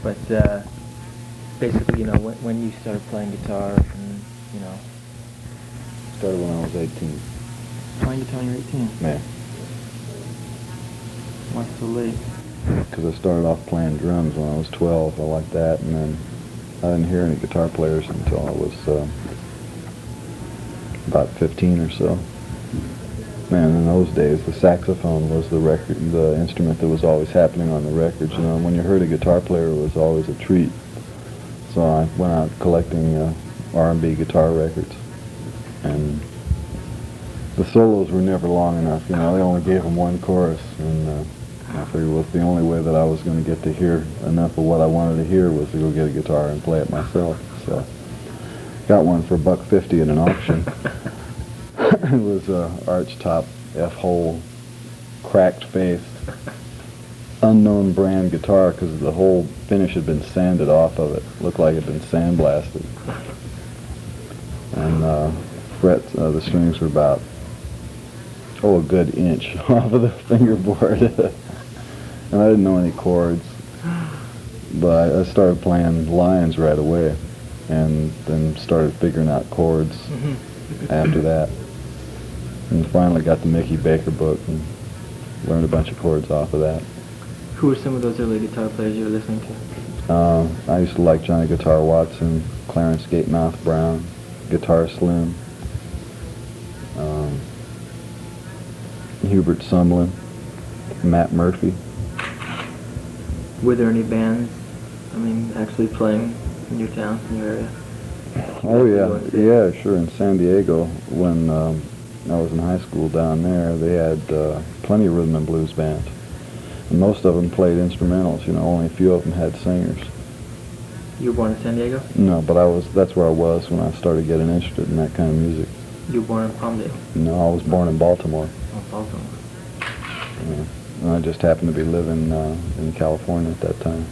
But basically, you know, when you started playing guitar, and you know, Started when I was 18. playing guitar when you were 18. Yeah. Why so late? Because I started off playing drums when I was 12. I liked that, and then I didn't hear any guitar players until I was about 15 or so. Man, in those days, the saxophone was the instrument that was always happening on the records. You know, when you heard a guitar player, it was always a treat. So I went out collecting R&B guitar records, and the solos were never long enough. You know, they only gave them one chorus, and I figured it was the only way that I was going to get to hear enough of what I wanted to hear was to go get a guitar and play it myself. So got one for $1.50 at an auction. It was a arch-top, F-hole, cracked-faced, unknown brand guitar because the whole finish had been sanded off of it. Looked like it had been sandblasted. And the strings were about, a good inch off of the fingerboard. And I didn't know any chords. But I started playing lines right away and then started figuring out chords after that. And finally got the Mickey Baker book and learned a bunch of chords off of that. Who were some of those early guitar players you were listening to? I used to like Johnny Guitar Watson, Clarence Gatemouth Brown, Guitar Slim, Hubert Sumlin, Matt Murphy. Were there any bands, actually playing in your town, in your area? Oh yeah, sure. In San Diego, when I was in high school down there, they had plenty of rhythm and blues bands. And most of them played instrumentals, you know, only a few of them had singers. You were born in San Diego? No, but that's where I was when I started getting interested in that kind of music. You were born in Palmdale? No, I was born in Baltimore. Oh, Baltimore. Yeah. And I just happened to be living in California at that time.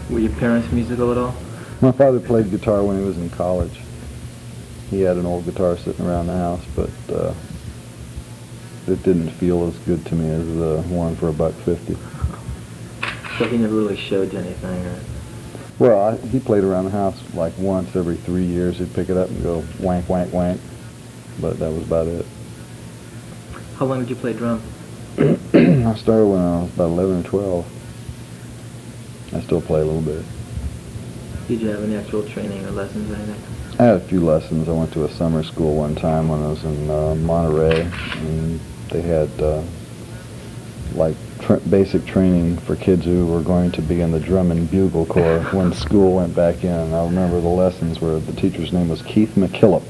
Were your parents musical at all? My father played guitar when he was in college. He had an old guitar sitting around the house, but it didn't feel as good to me as the one for $1.50. So he never really showed you anything, or? Well, he played around the house like once every 3 years. He'd pick it up and go wank, wank, wank. But that was about it. How long did you play drums? I started when I was about 11 or 12. I still play a little bit. Did you have any actual training or lessons or anything? I had a few lessons. I went to a summer school one time when I was in Monterey, and they had basic training for kids who were going to be in the drum and bugle corps when school went back in. And I remember the lessons where the teacher's name was Keith McKillop,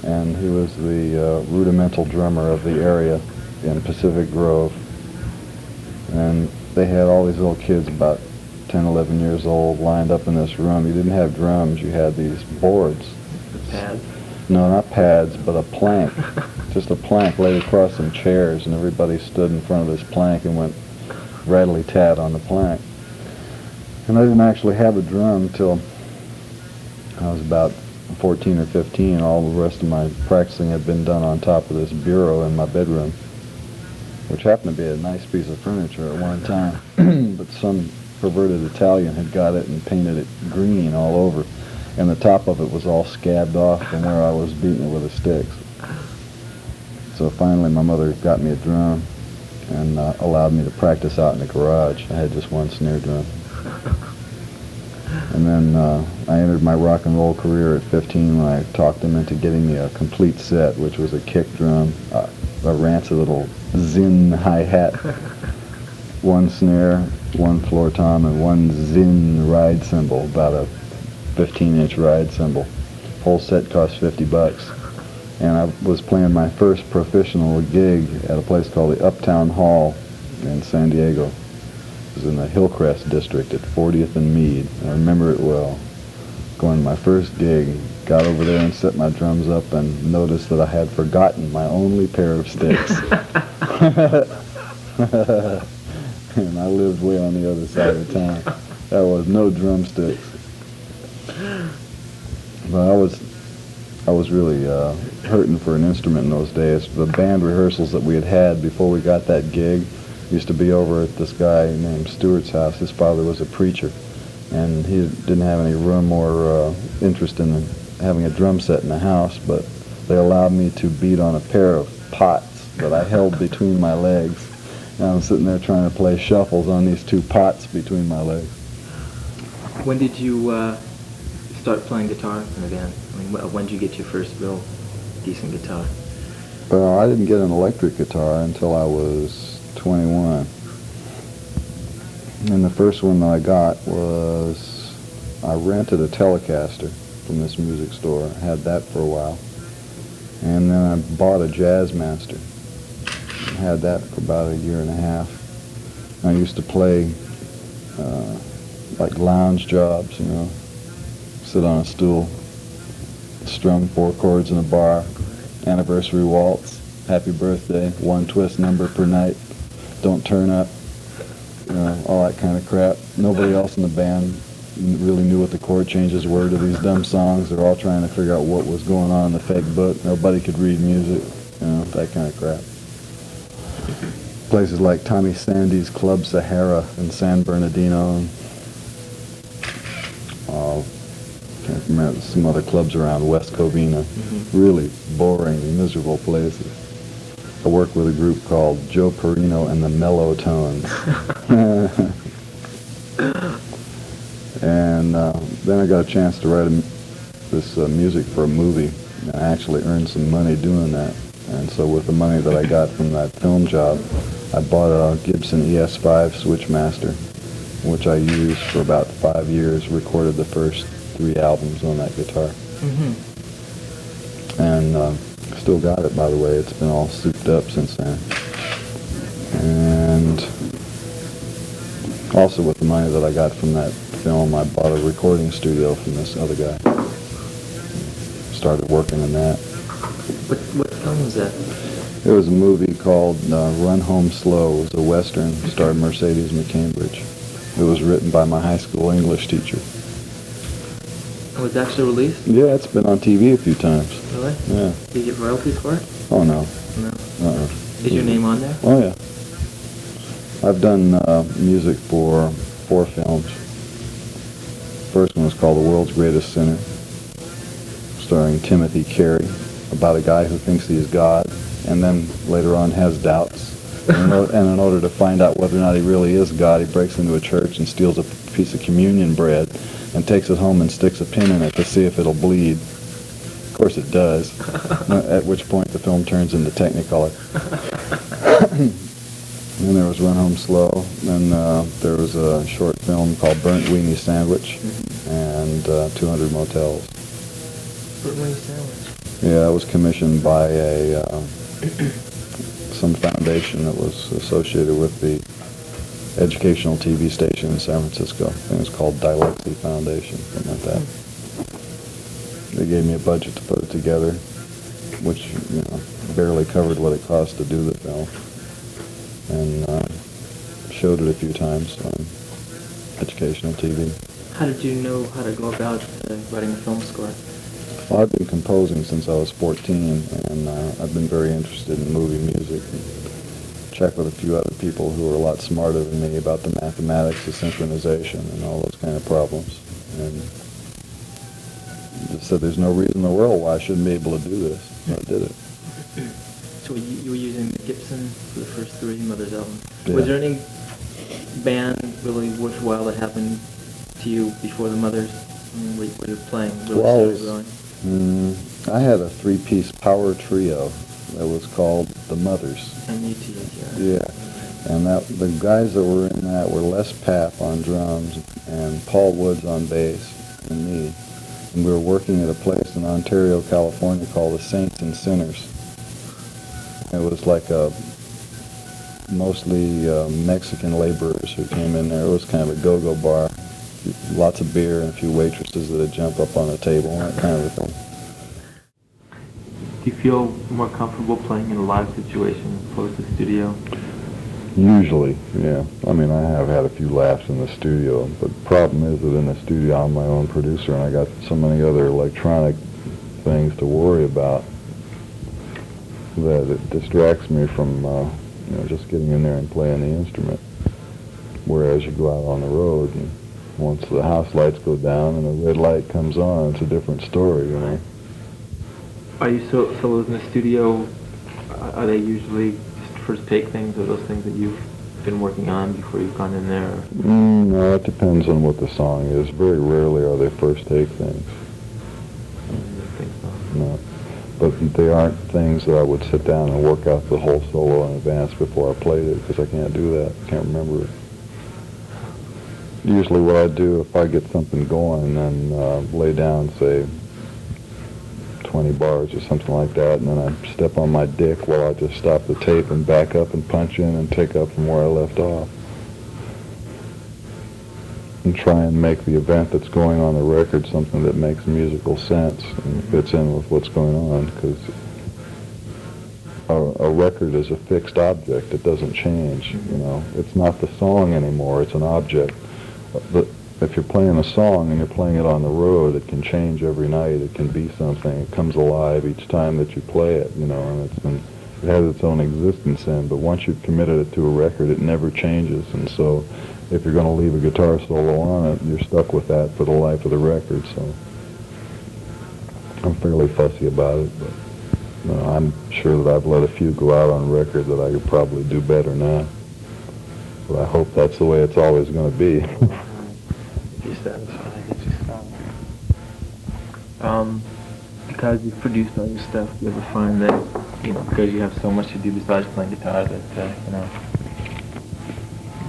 and he was the rudimental drummer of the area in Pacific Grove. And they had all these little kids about 10, 11 years old lined up in this room. You didn't have drums, you had these boards. Pads? No, not pads, but a plank. Just a plank laid across some chairs, and everybody stood in front of this plank and went rattly-tat on the plank. And I didn't actually have a drum till I was about 14 or 15. All the rest of my practicing had been done on top of this bureau in my bedroom, which happened to be a nice piece of furniture at one time. But some perverted Italian had got it and painted it green all over, and the top of it was all scabbed off from where I was beating it with the sticks. So finally my mother got me a drum and allowed me to practice out in the garage. I had just one snare drum. And then I entered my rock and roll career at 15 when I talked them into getting me a complete set, which was a kick drum, a rancid little Zinn hi-hat, one snare, one floor tom, and one Zinn ride cymbal, about a 15-inch ride cymbal. Whole set cost $50. And I was playing my first professional gig at a place called the Uptown Hall in San Diego. It was in the Hillcrest district at 40th and Meade. I remember it well. Going to my first gig, got over there and set my drums up and noticed that I had forgotten my only pair of sticks. And I lived way on the other side of town. There was no drumsticks. But I was really hurting for an instrument in those days. The band rehearsals that we had before we got that gig used to be over at this guy named Stewart's house. His father was a preacher, and he didn't have any room or interest in having a drum set in the house, but they allowed me to beat on a pair of pots that I held between my legs. And I'm sitting there trying to play shuffles on these two pots between my legs. When did you start playing guitar in a band? I mean, when did you get your first real decent guitar? Well, I didn't get an electric guitar until I was 21. And the first one that I got was, I rented a Telecaster from this music store. I had that for a while. And then I bought a Jazzmaster. I had that for about a year and a half. I used to play like lounge jobs, you know, sit on a stool, strum 4 chords in a bar, anniversary waltz, happy birthday, 1 twist number per night, don't turn up, you know, all that kind of crap. Nobody else in the band really knew what the chord changes were to these dumb songs. They're all trying to figure out what was going on in the fake book. Nobody could read music, you know, that kind of crap. Places like Tommy Sandy's Club Sahara in San Bernardino. Can't remember some other clubs around West Covina. Really boring, miserable places. I worked with a group called Joe Perino and the Mellow Tones. And then I got a chance to write this music for a movie. And I actually earned some money doing that. And so with the money that I got from that film job, I bought a Gibson ES5 Switchmaster, which I used for about 5 years, recorded the first 3 albums on that guitar. And still got it, by the way. It's been all souped up since then. And also with the money that I got from that film, I bought a recording studio from this other guy. Started working in that. What film was that? It was a movie called Run Home Slow. It was a Western, starred Mercedes McCambridge. It was written by my high school English teacher. Oh, was it actually released? Yeah, it's been on TV a few times. Really? Yeah. Did you get royalties for it? Oh, no. No. Is your name on there? Oh, yeah. I've done music for 4 films. First one was called The World's Greatest Sinner, starring Timothy Carey, about a guy who thinks he's God and then later on has doubts. And in order to find out whether or not he really is God, he breaks into a church and steals a piece of communion bread and takes it home and sticks a pin in it to see if it'll bleed. Of course it does, at which point the film turns into Technicolor. And then there was Run Home Slow, and there was a short film called Burnt Weenie Sandwich, and 200 Motels. Burnt Weenie Sandwich? Yeah, it was commissioned by some foundation that was associated with the educational TV station in San Francisco. I think it was called Dilexi Foundation, something like that. They gave me a budget to put it together, which, you know, barely covered what it cost to do the film. And showed it a few times on educational TV. How did you know how to go about writing a film score? Well, I've been composing since I was 14, and I've been very interested in movie music. And checked with a few other people who were a lot smarter than me about the mathematics of synchronization and all those kind of problems. And just said there's no reason in the world why I shouldn't be able to do this. So I did it. So you were using the Gibson for the first 3 Mother's albums. Yeah. Was there any band really worthwhile that happened to you before the Mothers? I mean, were you playing really started growing? I had a 3-piece power trio that was called the Mothers. M-U-T-H, Yeah. And the guys that were in that were Les Papp on drums and Paul Woods on bass and me. And we were working at a place in Ontario, California called the Saints and Sinners. It was like mostly Mexican laborers who came in there. It was kind of a go-go bar. Lots of beer and a few waitresses that would jump up on the table, that kind of a thing. Do you feel more comfortable playing in a live situation as opposed to studio? Usually, yeah. I mean, I have had a few laughs in the studio, but the problem is that in the studio I'm my own producer and I got so many other electronic things to worry about that it distracts me from just getting in there and playing the instrument. Whereas you go out on the road and Once the house lights go down and the red light comes on, it's a different story, you know. Are you solos in the studio? Are they usually just first take things, or those things that you've been working on before you've gone in there? No, it depends on what the song is. Very rarely are they first take things. I don't think so. No. But they aren't things that I would sit down and work out the whole solo in advance before I played it, because I can't do that. I can't remember it. Usually what I do, if I get something going, then lay down, say, 20 bars or something like that, and then I step on my dick while I just stop the tape and back up and punch in and take up from where I left off. And try and make the event that's going on the record something that makes musical sense and fits in with what's going on, because a record is a fixed object. It doesn't change, you know. It's not the song anymore, it's an object. But if you're playing a song and you're playing it on the road, it can change every night. It can be something. It comes alive each time that you play it, you know, and it has its own existence in. But once you've committed it to a record, it never changes. And so if you're going to leave a guitar solo on it, you're stuck with that for the life of the record. So I'm fairly fussy about it, but you know, I'm sure that I've let a few go out on record that I could probably do better now. But I hope that's the way it's always going to be. You're satisfied, it's just because you've produced all your stuff, do you ever find that, you know, because you have so much to do besides playing guitar, that, you know,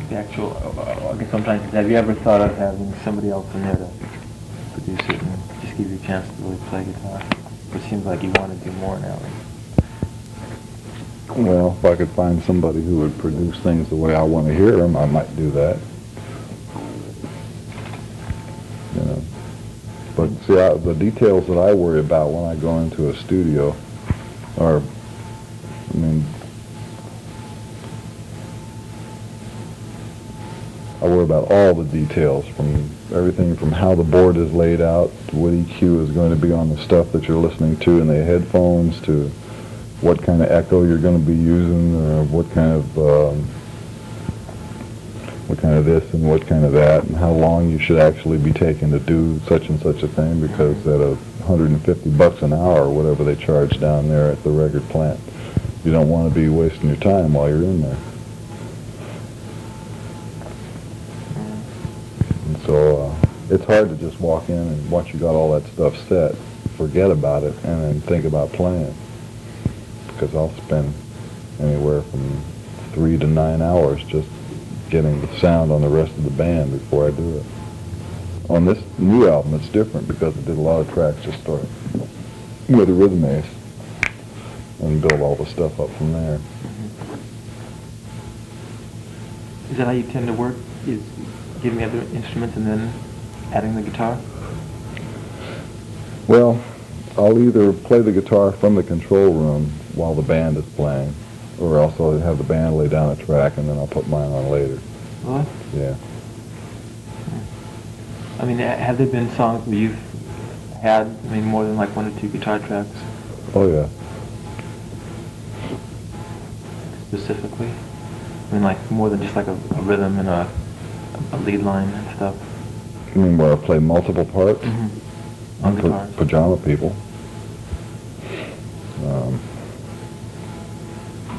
the actual, I guess sometimes, have you ever thought of having somebody else in there to produce it and just give you a chance to really play guitar? It seems like you want to do more now. Well, if I could find somebody who would produce things the way I want to hear them, I might do that. You know. But see, the details that I worry about when I go into a studio are, I mean, I worry about all the details, from everything from how the board is laid out, to what EQ is going to be on the stuff that you're listening to in the headphones, to what kind of echo you're going to be using, or what kind of this and what kind of that, and how long you should actually be taking to do such and such a thing, because at $150 an hour, or whatever they charge down there at the record plant, you don't want to be wasting your time while you're in there. And so it's hard to just walk in and once you got all that stuff set, forget about it and then think about playing. Because I'll spend anywhere from 3 to 9 hours just getting the sound on the rest of the band before I do it. On this new album, it's different because I did a lot of tracks just start with a rhythm ace and build all the stuff up from there. Is that how you tend to work? Is giving other instruments and then adding the guitar? Well, I'll either play the guitar from the control room while the band is playing, or else I'll have the band lay down a track and then I'll put mine on later. Really? Yeah. I mean, have there been songs where you've had, I mean, more than like 1 or 2 guitar tracks? Oh, yeah. Specifically? I mean, like more than just like a rhythm and a lead line and stuff? You mean where I play multiple parts? Mm-hmm. On guitars. Pajama People.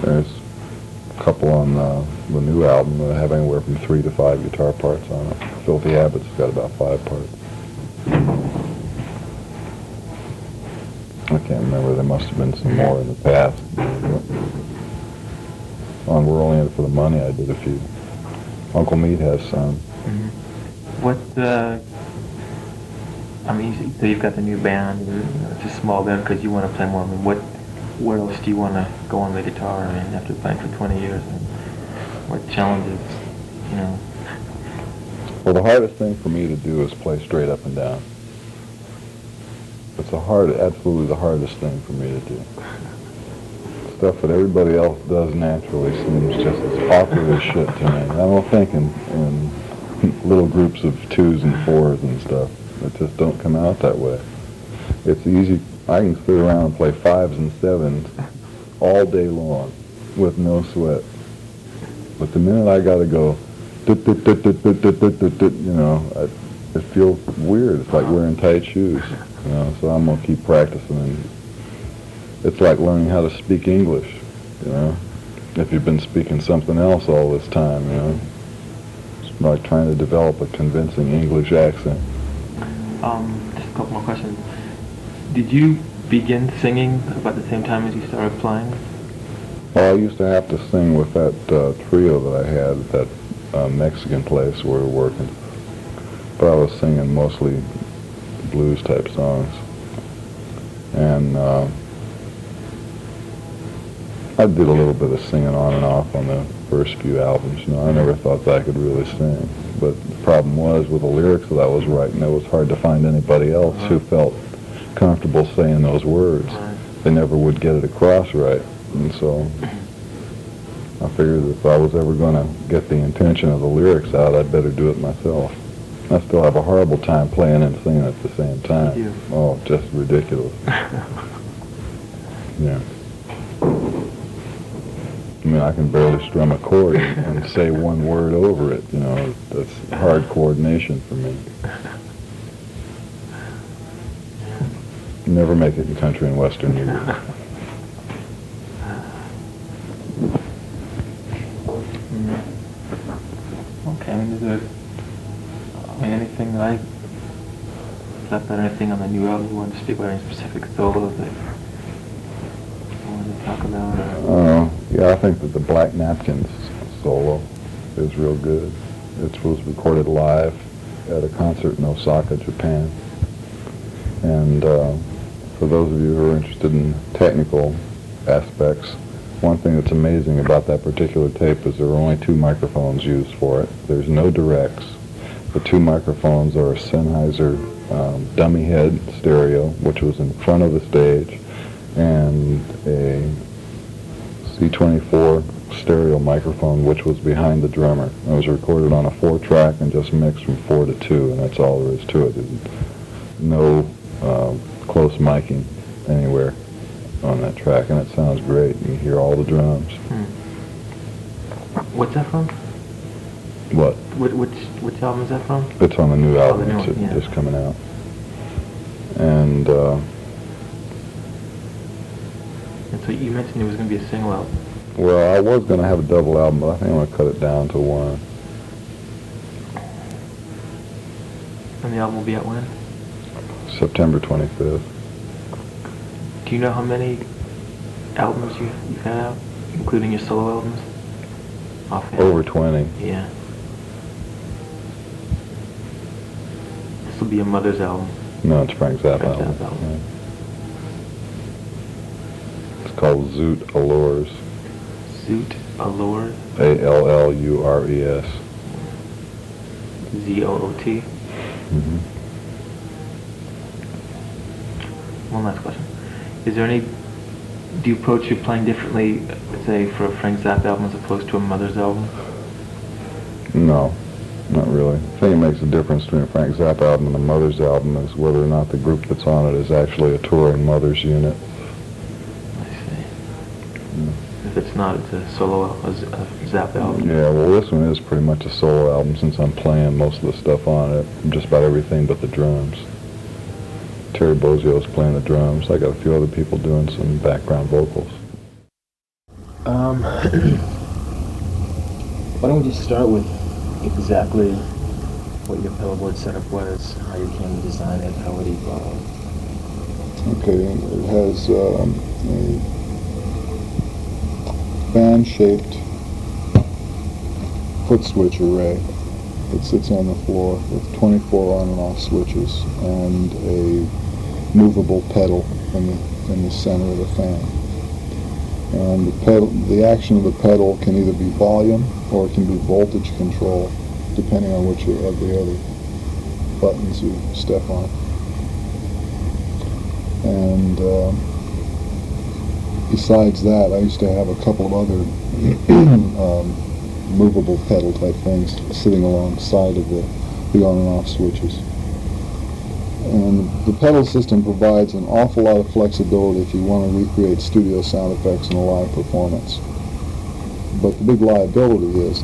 There's a couple on the new album that have anywhere from 3 to 5 guitar parts on it. Filthy Habits got about 5 parts. I can't remember. There must have been some more in the past. On We're Only In It For The Money, I did a few. Uncle Meat has some. Mm-hmm. What, I mean, so you've got the new band, you know, it's a small band because you want to play more. I mean, where else do you want to go on the guitar? I mean, after playing for 20 years, and what challenges, you know? Well, the hardest thing for me to do is play straight up and down. It's absolutely the hardest thing for me to do. Stuff that everybody else does naturally seems just as awkward as shit to me. I don't think in little groups of 2s and 4s and stuff. It just don't come out that way. It's easy. I can sit around and play 5s and 7s all day long with no sweat. But the minute I got to go you know, it feels weird. It's like wearing tight shoes, you know, so I'm going to keep practicing. And it's like learning how to speak English, you know, if you've been speaking something else all this time, you know. It's like trying to develop a convincing English accent. Just a couple more questions. Did you begin singing about the same time as you started playing? Well, I used to have to sing with that trio that I had at that Mexican place where we were working. But I was singing mostly blues-type songs. And I did a little bit of singing on and off on the first few albums. You know, I never thought that I could really sing. But the problem was with the lyrics that I was writing, it was hard to find anybody else who felt comfortable saying those words. They never would get it across right. And so I figured if I was ever going to get the intention of the lyrics out, I'd better do it myself. I still have a horrible time playing and singing at the same time. You do. Oh, just ridiculous. Yeah. I mean, I can barely strum a chord and say one word over it. You know, that's hard coordination for me. Never make it in country and western music. Okay, I mean, is there anything that I left out, anything on the new album you wanted to speak about, any specific solos that you wanted to talk about? Yeah, I think that the Black Napkins solo is real good. It was recorded live at a concert in Osaka, Japan. And for those of you who are interested in technical aspects, one thing that's amazing about that particular tape is there are only 2 microphones used for it. There's no directs. The 2 microphones are a Sennheiser dummy head stereo, which was in front of the stage, and a C24 stereo microphone, which was behind the drummer. It was recorded on a 4-track and just mixed from 4 to 2, and that's all there is to it. There's no close miking anywhere on that track, and it sounds great. You hear all the drums. What's that from? What? Which album is that from? It's on the new album. The new It's one, yeah. just coming out. And so you mentioned it was going to be a single album. well, I was going to have a double album, but I think I'm going to cut it down to 1. And the album will be out when? September 25th. Do you know how many albums you've had out, including your solo albums? Offhand? Over 20. Yeah. This will be a Mother's album. No, it's Frank Zappa Frank album. Zappa album. Yeah. It's called Zoot Allures. Zoot Allures? Allures. Z-O-O-T? Mm-hmm. One last question. Is there any, do you approach your playing differently, let's say, for a Frank Zappa album as opposed to a Mother's album? No, not really. I think it makes a difference between a Frank Zappa album and a Mother's album is whether or not the group that's on it is actually a touring Mother's unit. I see. If it's not, it's a solo, a Zappa album. Yeah, well, this one is pretty much a solo album since I'm playing most of the stuff on it, just about everything but the drums. Terry Bozzio's playing the drums. I got a few other people doing some background vocals. Why don't we just start with exactly what your pedal board setup was, how you came to design it, how it evolved. Okay, it has a fan-shaped foot switch array that sits on the floor with 24 on and off switches and a movable pedal in the center of the fan. And the action of the pedal can either be volume or it can be voltage control, depending on which of the other buttons you step on. And besides that, I used to have a couple of other movable pedal type things sitting alongside of the on and off switches. And the pedal system provides an awful lot of flexibility if you want to recreate studio sound effects in a live performance. But the big liability is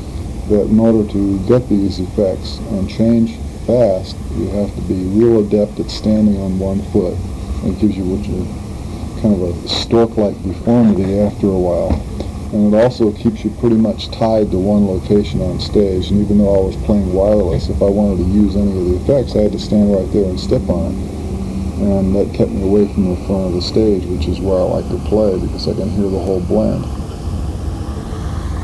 that in order to get these effects and change fast, you have to be real adept at standing on one foot. It gives you kind of a stork-like deformity after a while. And it also keeps you pretty much tied to one location on stage. And even though I was playing wireless, if I wanted to use any of the effects, I had to stand right there and step on it. And that kept me away from the front of the stage, which is where I like to play because I can hear the whole blend.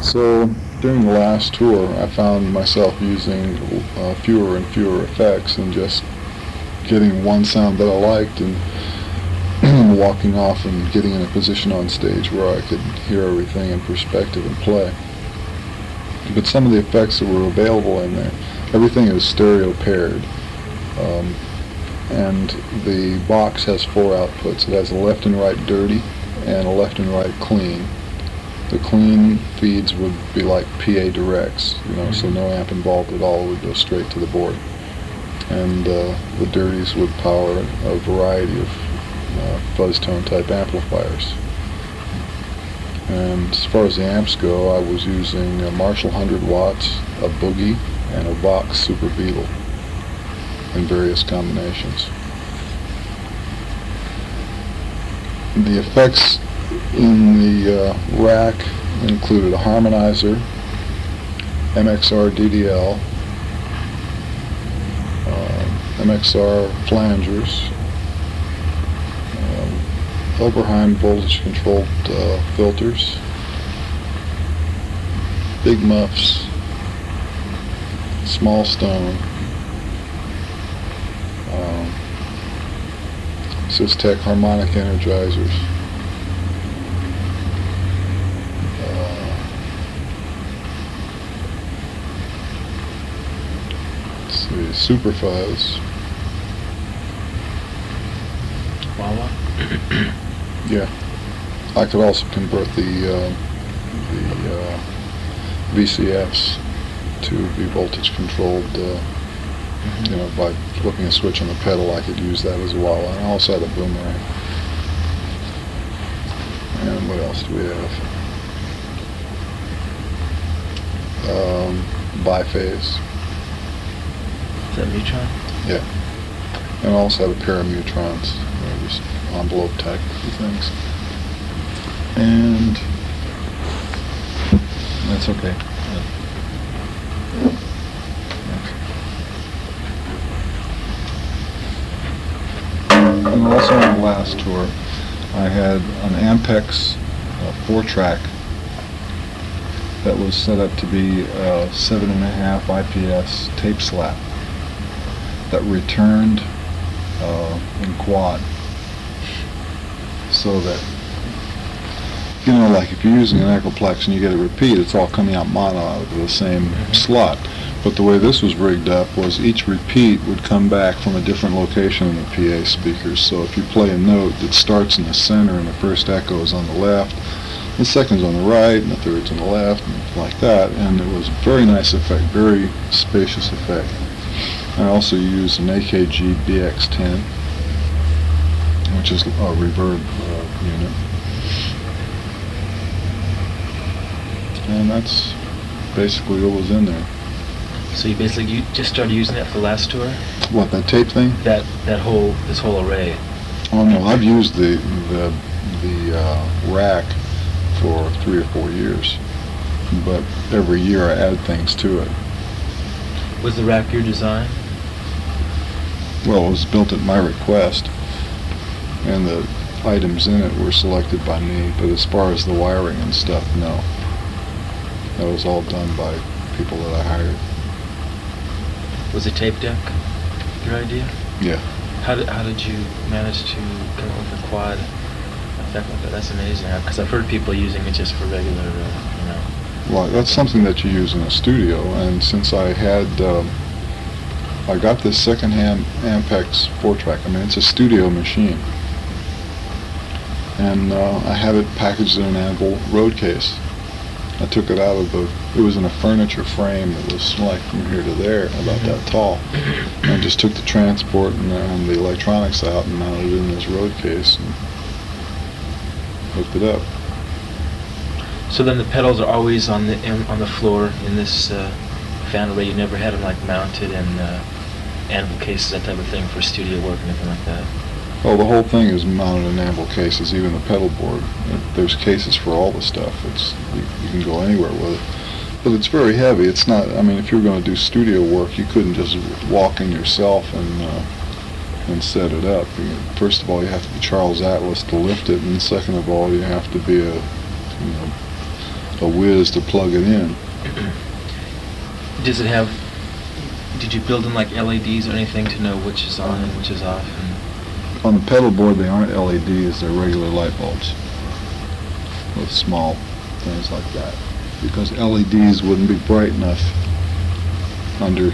So during the last tour, I found myself using fewer and fewer effects and just getting one sound that I liked and walking off and getting in a position on stage where I could hear everything in perspective and play. But some of the effects that were available in there, everything is stereo paired. And the box has 4 outputs. It has a left and right dirty and a left and right clean. The clean feeds would be like PA directs, so no amp involved at all. It would go straight to the board. And the dirties would power a variety of fuzz tone type amplifiers. And as far as the amps go, I was using a Marshall 100 watts, a Boogie, and a Vox Super Beetle in various combinations. The effects in the rack included a harmonizer, MXR DDL, MXR flangers, Oberheim voltage controlled filters, big muffs, small stone, Systech harmonic energizers, Super Fuzz. Wawa? Yeah. I could also convert the VCFs to be voltage controlled, by flipping a switch on the pedal. I could use that as a Wawa. And I also had a boomerang. And what else do we have? Biphase. Is that Mutron? Yeah. And I also have a pair of Mutrons. Just envelope type of things. And that's okay. And also on the last tour, I had an Ampex 4-track that was set up to be a 7.5 IPS tape slap that returned in quad, so that, like if you're using an Echoplex and you get a repeat, it's all coming out mono out of the same slot. But the way this was rigged up was each repeat would come back from a different location in the PA speakers. So if you play a note that starts in the center and the first echo is on the left, the second's on the right, and the third's on the left, and like that. And it was a very nice effect, very spacious effect. I also used an AKG BX10, which is a reverb unit. And that's basically what was in there. So you just started using that for the last tour? What, that tape thing? This whole array. Oh no, I've used the rack for 3 or 4 years, but every year I add things to it. Was the rack your design? Well, it was built at my request, and the items in it were selected by me, but as far as the wiring and stuff, no. That was all done by people that I hired. Was a tape deck your idea? Yeah. How did you manage to come up with a quad effect like that? That's amazing, because I've heard people using it just for regular, Well, that's something that you use in a studio, and since I got this second-hand Ampex 4-track. I mean, it's a studio machine. And I have it packaged in an Anvil road case. I took it out of it was in a furniture frame that was like from here to there, about that tall. And I just took the transport and the electronics out and mounted it in this road case and hooked it up. So then the pedals are always on the floor in this fan array. You never had them like mounted in anvil cases, that type of thing, for studio work and anything like that. Oh, the whole thing is mounted in anvil cases, even the pedal board. There's cases for all the stuff. You can go anywhere with it. But it's very heavy. It's not, I mean, if you were going to do studio work, you couldn't just walk in yourself and set it up. First of all, you have to be Charles Atlas to lift it, and second of all, you have to be a whiz to plug it in. Does it have, did you build in like LEDs or anything to know which is on and which is off? On the pedal board, they aren't LEDs, they're regular light bulbs with small things like that. Because LEDs wouldn't be bright enough under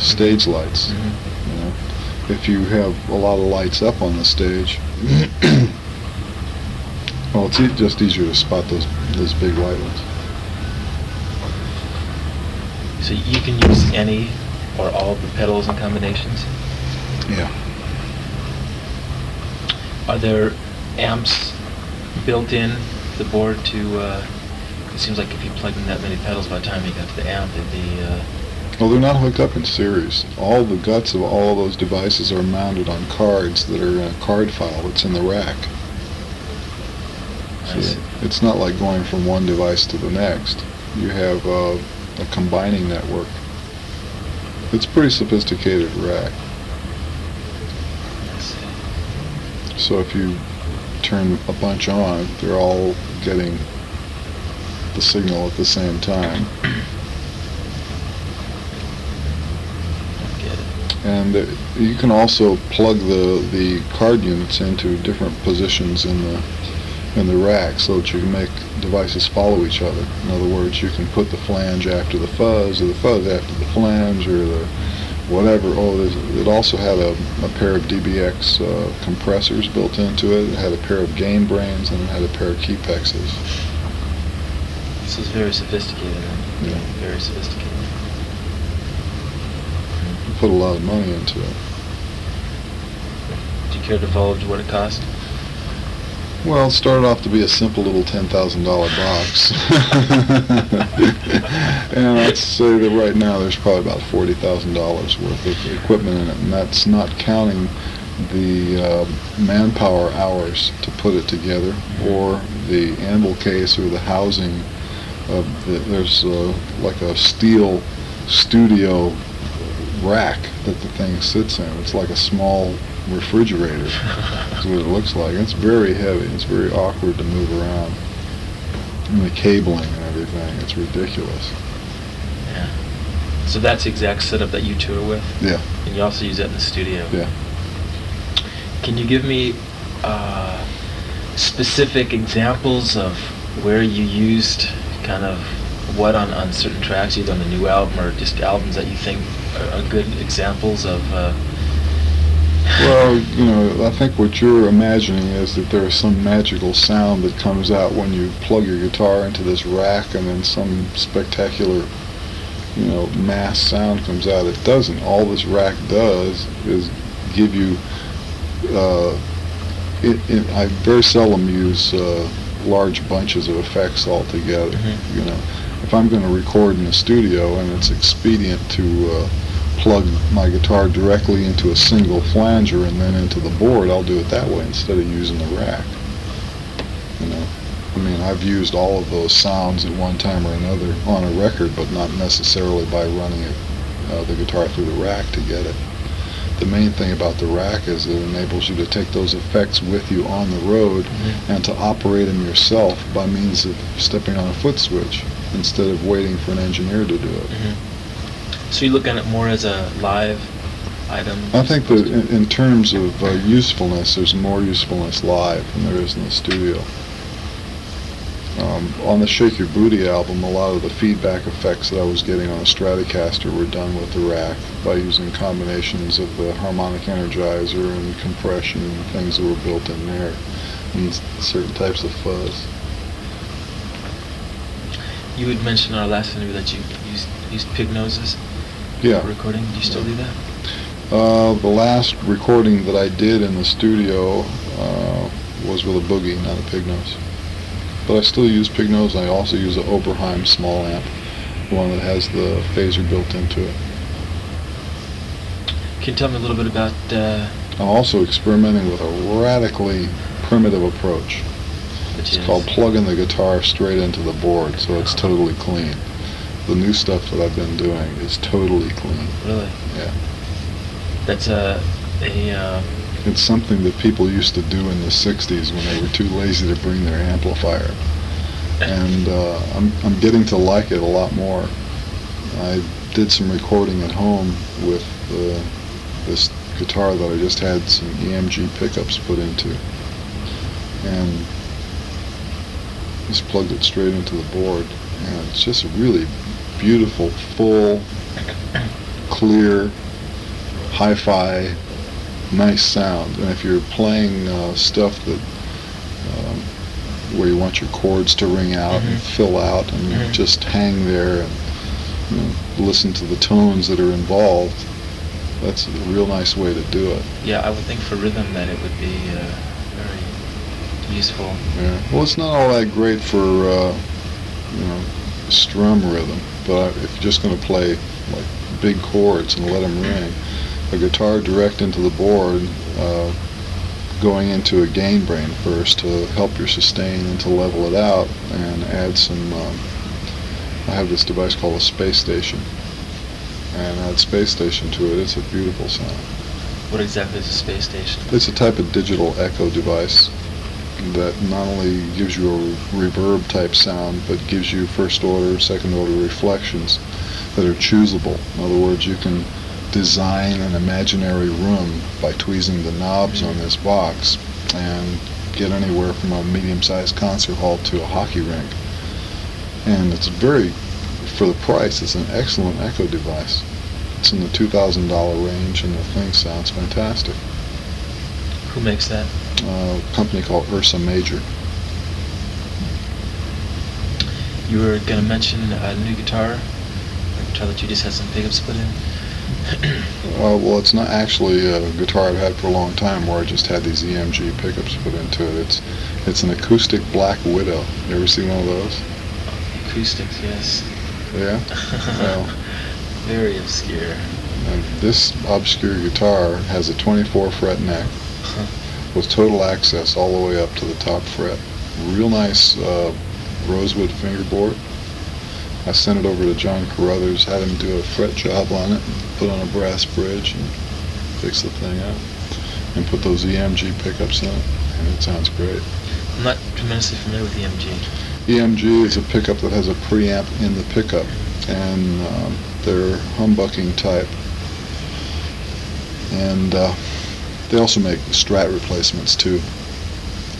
stage lights. Mm-hmm. You know, if you have a lot of lights up on the stage, well, it's just easier to spot those big white ones. So you can use any or all of the pedals and combinations? Yeah. Are there amps built in the board to, it seems like if you plugged in that many pedals, by the time you got to the amp, it'd be... Well, they're not hooked up in series. All the guts of all of those devices are mounted on cards that are in a card file that's in the rack. So it's not like going from one device to the next. You have a combining network. It's a pretty sophisticated rack. So if you turn a bunch on, they're all getting the signal at the same time. And you can also plug the card units into different positions in the rack so that you can make devices follow each other. In other words, you can put the flange after the fuzz, or the fuzz after the flange, or the whatever. Oh, it also had a pair of DBX compressors built into it. It had a pair of gain brains, and it had a pair of keypexes. This is very sophisticated. Yeah. Very sophisticated. Put a lot of money into it. Do you care to divulge what it cost? Well, it started off to be a simple little $10,000 box. And I'd say that right now there's probably about $40,000 worth of equipment in it, and that's not counting the manpower hours to put it together, or the anvil case, or the housing. There's like a steel studio rack that the thing sits in. It's like a small refrigerator. That's what it looks like. It's very heavy. It's very awkward to move around. And the cabling and everything. It's ridiculous. Yeah. So that's the exact setup that you tour with? Yeah. And you also use that in the studio? Yeah. Can you give me specific examples of where you used kind of what on certain tracks, either on the new album or just albums that you think are good examples of? Well, you know, I think what you're imagining is that there is some magical sound that comes out when you plug your guitar into this rack, and then some spectacular, you know, mass sound comes out. It doesn't. All this rack does is give you, I very seldom use large bunches of effects all together. Mm-hmm. You know, if I'm going to record in a studio and it's expedient to plug my guitar directly into a single flanger and then into the board, I'll do it that way instead of using the rack. You know, I mean, I've used all of those sounds at one time or another on a record, but not necessarily by running the guitar through the rack to get it. The main thing about the rack is it enables you to take those effects with you on the road, mm-hmm. and to operate them yourself by means of stepping on a foot switch instead of waiting for an engineer to do it. Mm-hmm. So you look at it more as a live item? I think that in terms of usefulness, there's more usefulness live than there is in the studio. On the Shake Your Booty album, a lot of the feedback effects that I was getting on a Stratocaster were done with the rack by using combinations of the harmonic energizer and compression and things that were built in there, and certain types of fuzz. You had mentioned in our last interview that you used pig noses? Yeah. For recording. Do you still do that? The last recording that I did in the studio was with a boogie, not a pig nose. But I still use pig nose. I also use an Oberheim small amp, the one that has the phaser built into it. Can you tell me a little bit about? I'm also experimenting with a radically primitive approach. It's called plugging the guitar straight into the board, so it's totally clean. The new stuff that I've been doing is totally clean. Really? Yeah. That's It's something that people used to do in the 60s when they were too lazy to bring their amplifier. And I'm getting to like it a lot more. I did some recording at home with this guitar that I just had some EMG pickups put into. And just plugged it straight into the board. And it's just a really beautiful, full, clear, hi-fi, nice sound. And if you're playing stuff that where you want your chords to ring out and fill out and just hang there and listen to the tones that are involved, that's a real nice way to do it. Yeah, I would think for rhythm that it would be very useful. Yeah. Well, it's not all that great for strum rhythm, but if you're just going to play like big chords and let them ring, a guitar direct into the board, going into a gain brain first to help your sustain and to level it out, and add some, I have this device called a space station, and add space station to it. It's a beautiful sound. What exactly is a space station? It's a type of digital echo device that not only gives you a reverb type sound, but gives you first order, second order reflections that are choosable. In other words, you can design an imaginary room by tweezing the knobs on this box and get anywhere from a medium-sized concert hall to a hockey rink. And it's very, for the price, it's an excellent echo device. It's in the $2,000 range, and the thing sounds fantastic. Who makes that? A company called Ursa Major. You were going to mention a new guitar, a guitar that you just had some pickups put in. Well, it's not actually a guitar I've had for a long time, where I just had these EMG pickups put into it. It's an acoustic Black Widow. You ever see one of those? Acoustics, yes. Yeah? Well, very obscure. and this obscure guitar has a 24 fret neck with total access all the way up to the top fret. Real nice rosewood fingerboard. I sent it over to John Carruthers, had him do a fret job on it, and put on a brass bridge and fix the thing up, and put those EMG pickups in it, and it sounds great. I'm not tremendously familiar with EMG. EMG is a pickup that has a preamp in the pickup, and they're humbucking type, and they also make Strat replacements too.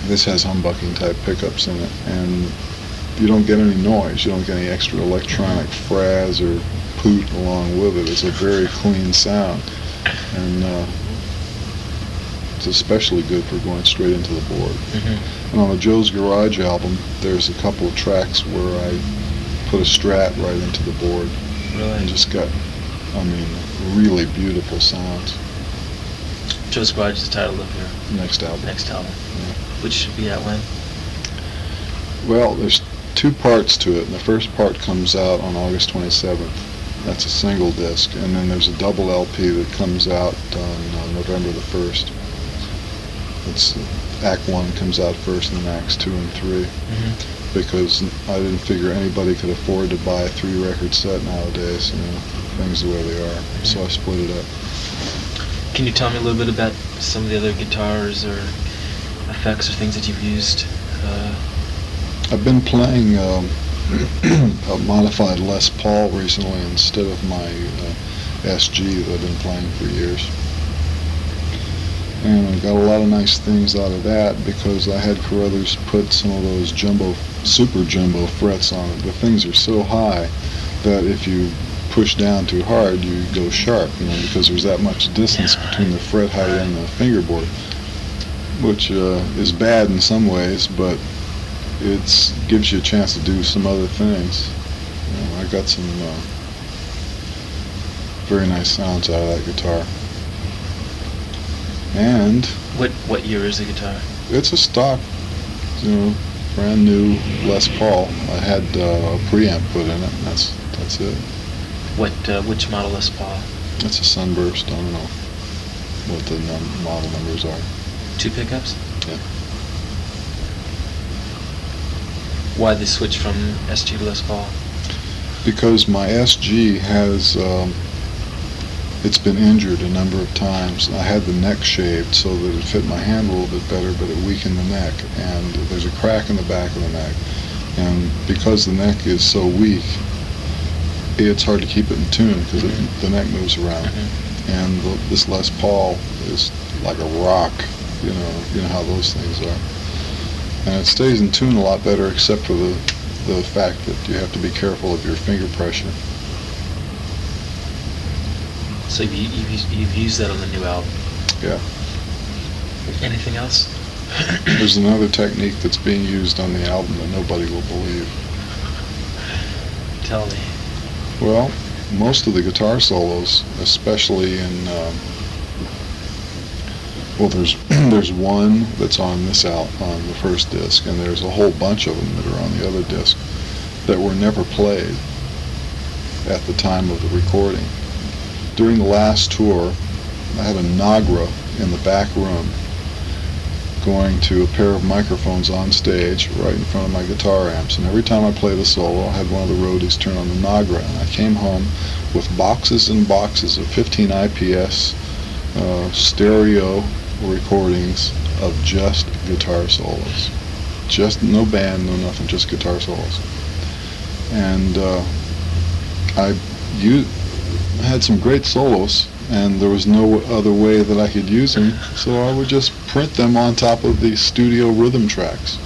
This has humbucking type pickups in it, and you don't get any noise. You don't get any extra electronic frazz or poot along with it. It's a very clean sound, and it's especially good for going straight into the board. And on the Joe's Garage album, there's a couple of tracks where I put a Strat right into the board, and just got, really beautiful sounds. Joe's Garage is the title of your Next album. next album, Yeah. which should be out when? Well, there's two parts to it, and the first part comes out on August 27th. That's a single disc, and then there's a double LP that comes out on November the 1st. It's Act 1 comes out first, and then Acts 2 and 3, because I didn't figure anybody could afford to buy a 3-record set nowadays, things the way they are, so I split it up. Can you tell me a little bit about some of the other guitars or effects or things that you've used? I've been playing a modified Les Paul recently instead of my SG that I've been playing for years. And I got a lot of nice things out of that because I had Carruthers put some of those super jumbo frets on it. The things are so high that if you push down too hard, you go sharp, because there's that much distance between the fret height and the fingerboard, which is bad in some ways, but it gives you a chance to do some other things. I got some very nice sounds out of that guitar. And what year is the guitar? it's a stock, brand new Les Paul. I had a preamp put in it, and that's it. Which model Les Paul? It's a Sunburst. I don't know what the model numbers are. 2 pickups? Yeah. Why the switch from SG to Les Paul? Because my SG has, it's been injured a number of times. I had the neck shaved so that it fit my hand a little bit better, but it weakened the neck. And there's a crack in the back of the neck. And because the neck is so weak, it's hard to keep it in tune because the neck moves around. And this Les Paul is like a rock, you know how those things are. And it stays in tune a lot better, except for the fact that you have to be careful of your finger pressure. So you've used that on the new album? Yeah. Anything else? There's another technique that's being used on the album that nobody will believe. Tell me. Well, most of the guitar solos, especially in, well, there's one that's on this on the first disc, and there's a whole bunch of them that are on the other disc that were never played at the time of the recording. During the last tour, I had a Nagra in the back room going to a pair of microphones on stage right in front of my guitar amps, and every time I played a solo, I had one of the roadies turn on the Nagra, and I came home with boxes and boxes of 15 IPS stereo recordings of just guitar solos. Just no band, no nothing, just guitar solos. And I had some great solos, and there was no other way that I could use them, so I would just print them on top of the studio rhythm tracks.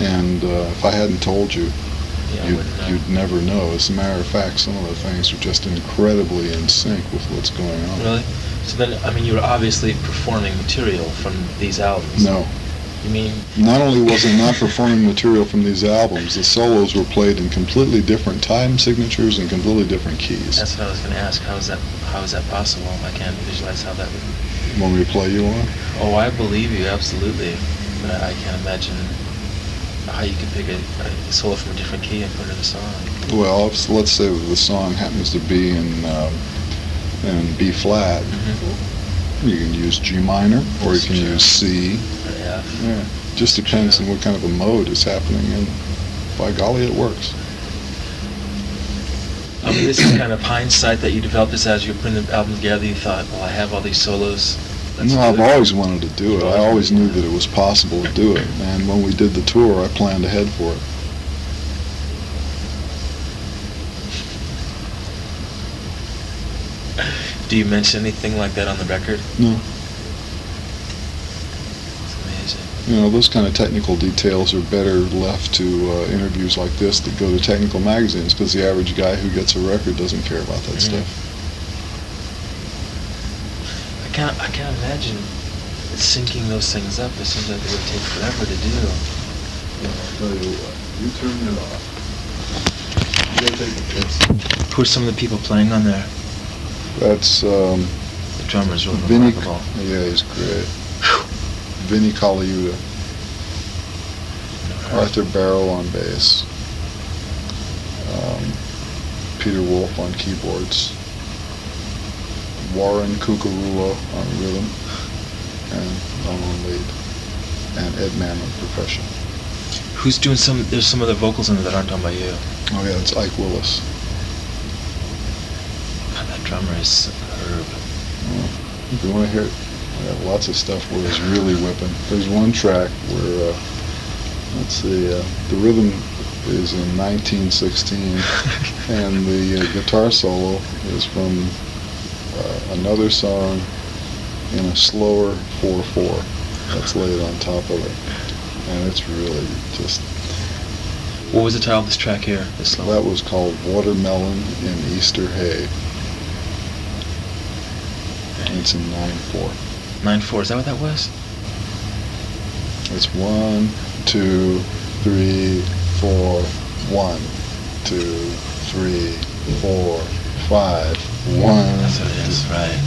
And if I hadn't told you, you'd never know. As a matter of fact, some of the things are just incredibly in sync with what's going on. Really? So then, I mean, you were obviously performing material from these albums. No. You mean? Not only was I not performing material from these albums, the solos were played in completely different time signatures and completely different keys. That's what I was going to ask. How is that possible? I can't visualize how that would... Want me to play you one? Oh, I believe you, absolutely. But I can't imagine how you could pick a solo from a different key and put it in a song. Well, let's say that the song happens to be in B flat. You can use G minor, or you can use C. Or F. Yeah, just depends on what kind of a mode is happening, and by golly, it works. I mean, this is kind of hindsight that you developed this as you were putting the album together. You thought, well, I have all these solos. No, I've always wanted to do it. I always knew that it was possible to do it, and when we did the tour, I planned ahead for it. Do you mention anything like that on the record? No. It's amazing. You know, those kind of technical details are better left to interviews like this that go to technical magazines, because the average guy who gets a record doesn't care about that stuff. I can't imagine syncing those things up. It seems like it would take forever to do. I'll tell you what, you turn it off. You gotta take a piss. Who are some of the people playing on there? That's The drummer's really Vinny. remarkable. Yeah, he's great. Vinny Colaiuta. Arthur Barrow on bass. Peter Wolf on keyboards. Warren Cucarulo on rhythm, and on lead, and Ed Mann on percussion. Who's doing there's some other vocals in there that aren't done by you. Oh yeah, it's Ike Willis. God, that drummer is superb. If you want to hear it, I got lots of stuff where it's really whipping. There's one track where, let's see, the rhythm is in 1916, and the guitar solo is from another song in a slower 4/4 that's laid on top of it, and it's really just... What was the title of this track here? This song? That was called Watermelon in Easter Hay. And it's in 9/4. 9/4, is that what that was? It's 1, 2, 3, 4, 1, 2, 3, 4, 5, 1. That's what it is, right.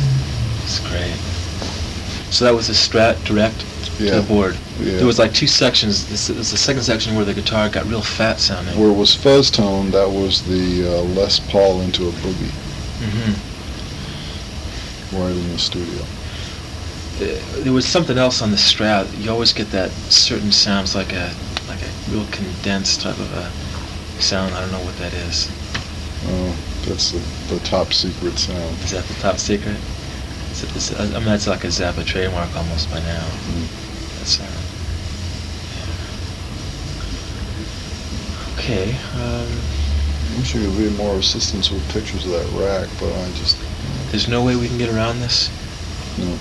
It's great. So that was a Strat Direct Yeah. to the board. Yeah. There was like two sections. This is the second section where the guitar got real fat sounding. Where it was fuzz tone, that was the Les Paul into a boogie Mm-hmm. right in the studio. There was something else on the Strat. You always get that certain sounds like a real condensed type of a sound. I don't know what that is. That's the top secret sound. Is that the top secret? I mean, that's like a Zappa trademark almost by now. That sound. Okay. I wish you could be more assistance with pictures of that rack, but I just... There's no way we can get around this? No.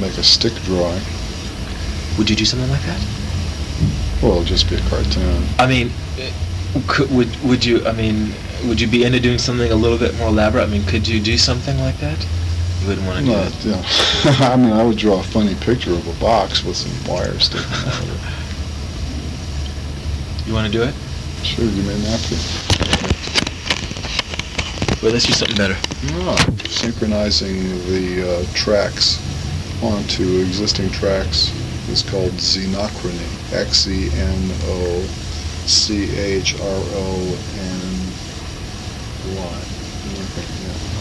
Make a stick drawing. Would you do something like that? Well, it'll just be a cartoon. I mean, would you be into doing something a little bit more elaborate? I mean, could you do something like that? You wouldn't want to do it? Yeah. I mean, I would draw a funny picture of a box with some wires sticking out of it. You want to do it? Sure, you may not be. Well, let's do something better. Synchronizing the tracks onto existing tracks is called xenochrony. XENOCHRONY.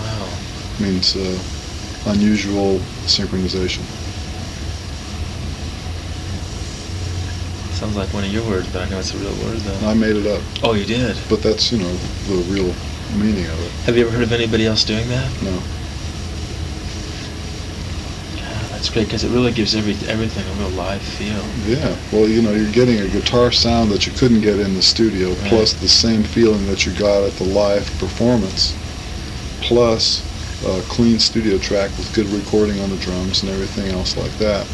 Wow. Means unusual synchronization. Sounds like one of your words, but I know it's a real word, though. I made it up, Oh, you did? but that's, the real meaning of it. Have you ever heard of anybody else doing that? No. Yeah, that's great, because it really gives everything a real live feel. Yeah, well, you're getting a guitar sound that you couldn't get in the studio, Right. plus the same feeling that you got at the live performance, plus a clean studio track with good recording on the drums and everything else like that.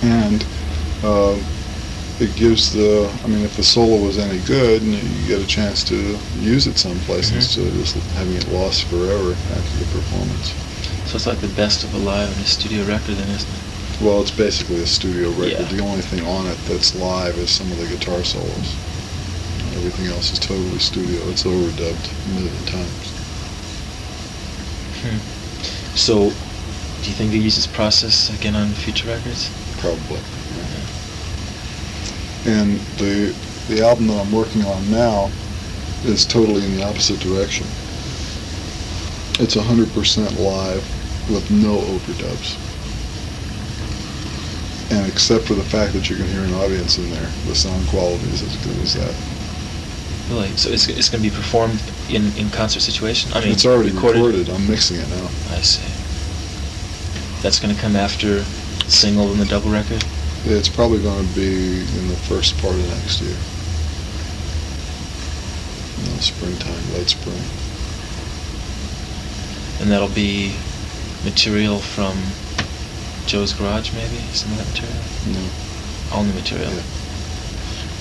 And it gives if the solo was any good, and you get a chance to use it someplace instead of just having it lost forever after the performance. So it's like the best of a live and a studio record, then, isn't it? Well, it's basically a studio record. Yeah. The only thing on it that's live is some of the guitar solos. Everything else is totally studio. It's overdubbed a million times. So, do you think they use this process again on future records? Probably. And the album that I'm working on now is totally in the opposite direction. It's 100% live with no overdubs. And except for the fact that you can hear an audience in there, the sound quality is as good as that. Really? So it's going to be performed in concert situation? I mean, It's already recorded. I'm mixing it now. I see. That's going to come after the single and the double record? It's probably going to be in the first part of next year. Springtime, late spring. And that'll be material from Joe's Garage, maybe? Some of that material? No. All new material? Yeah.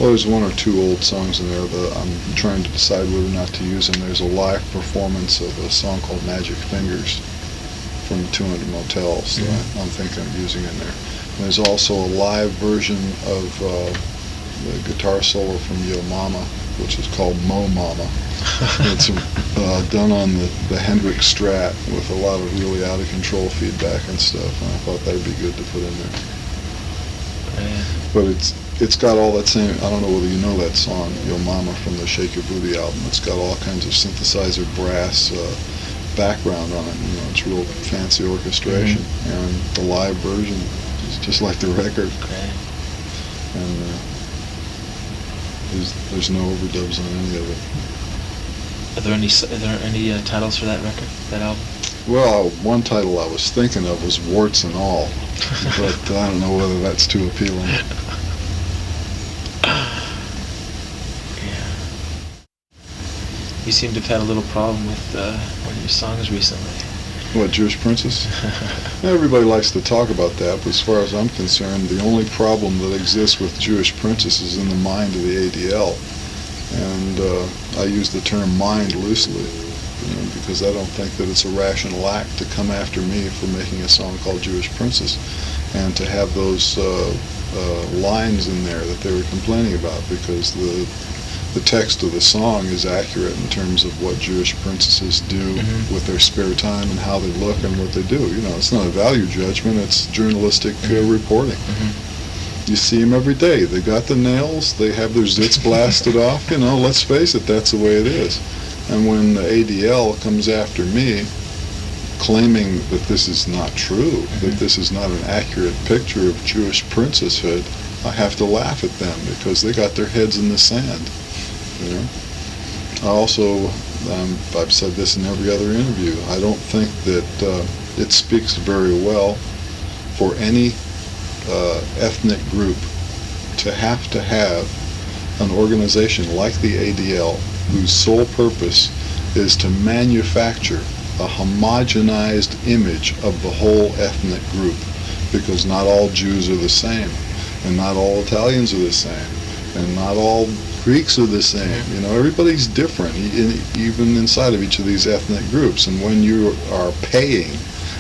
Well, there's one or two old songs in there that I'm trying to decide whether or not to use, and there's a live performance of a song called Magic Fingers from 200 Motels that I'm thinking of using in there. And there's also a live version of the guitar solo from Yo Mama, which is called Mo Mama. It's done on the Hendrix Strat with a lot of really out of control feedback and stuff, and I thought that would be good to put in there. Yeah. But it's got all that same, I don't know whether you know that song, Yo Mama, from the Shake Your Booty album. It's got all kinds of synthesizer brass background on it. It's real fancy orchestration. And the live version is just like the record. Great. And there's no overdubs on any of it. Are there any titles for that record, that album? Well, one title I was thinking of was Warts and All, but I don't know whether that's too appealing. Yeah. You seem to have had a little problem with one of your songs recently. What, Jewish Princess? Everybody likes to talk about that, but as far as I'm concerned, the only problem that exists with Jewish Princess is in the mind of the ADL. And I use the term mind loosely, because I don't think that it's a rational act to come after me for making a song called Jewish Princess, and to have those lines in there that they were complaining about, because the text of the song is accurate in terms of what Jewish princesses do with their spare time and how they look and what they do. You know, it's not a value judgment, it's journalistic reporting. You see them every day. They got the nails, they have their zits blasted off, you know, let's face it, that's the way it is. And when the ADL comes after me, claiming that this is not true, that this is not an accurate picture of Jewish princesshood, I have to laugh at them because they got their heads in the sand. You know, I also, I've said this in every other interview, I don't think that it speaks very well for any ethnic group to have an organization like the ADL whose sole purpose is to manufacture a homogenized image of the whole ethnic group, because not all Jews are the same, and not all Italians are the same, and not all Greeks are the same. You know, everybody's different, even inside of each of these ethnic groups. And when you are paying